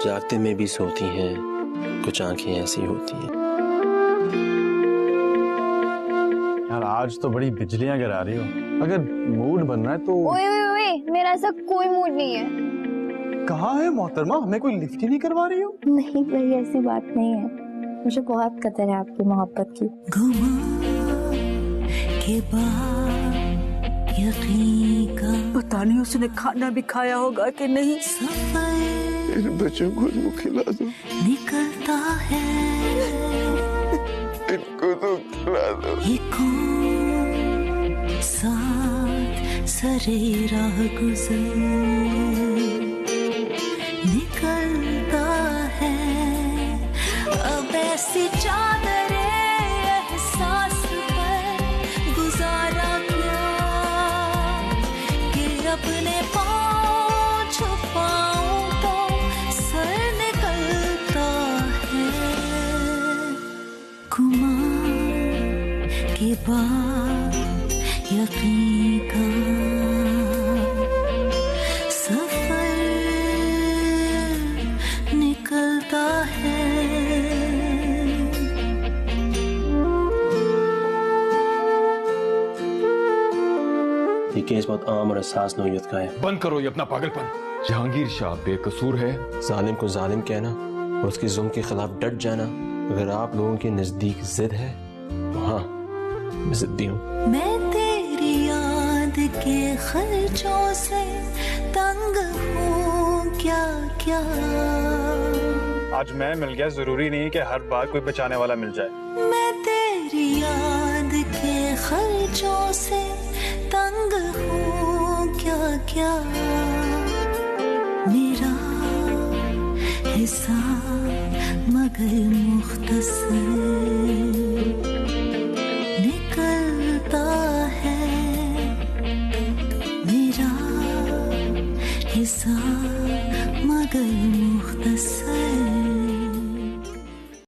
जागते में भी सोती हैं, कुछ आंखें ऐसी होती हैं। यार आज तो बड़ी बिजलियां गिरा रही हो, अगर मूड बनना है तो। ओए ओए ओए, मेरा ऐसा कोई मूड नहीं है। कहाँ है मोहतरमा, हमें कोई लिफ्ट ही नहीं करवा रही हो? नहीं भाई, ऐसी बात नहीं है, मुझे बहुत कदर है आपकी मोहब्बत की। के बाद यकीन का पता नहीं उसने खाना भी खाया होगा कि नहीं। सफर इन बच्चों को खिला दो, निकलता है, इनको तो खिला दो। ये कौन साथ सरे राह गुजर निकलता है। अब ऐसी चादरे एहसास पर गुजारा क्या कि अपने पाँव छुपाऊं तो सर निकलता है। गुमान के बाद यकीन का सफर निकलता है। ये केस बहुत आम और एहसास नौयत का है। बंद करो ये अपना पागलपन। जहांगीर शाह बेकसूर है। जालिम को जालिम कहना और उसके जुल्म के खिलाफ डट जाना अगर आप लोगों के नजदीक जिद है तो हाँ, मैं जिद्दी हूँ। मैं तेरी याद के खर्चों से तंग हूँ क्या क्या। आज मैं मिल गया, जरूरी नहीं कि हर बार कोई बचाने वाला मिल जाए। मैं तेरी याद के खर्चों से तंग हूँ क्या क्या। मेरा हिसाब मगर मुख्तसर निकलता है। मेरा हिसाब मगर मुख्तसर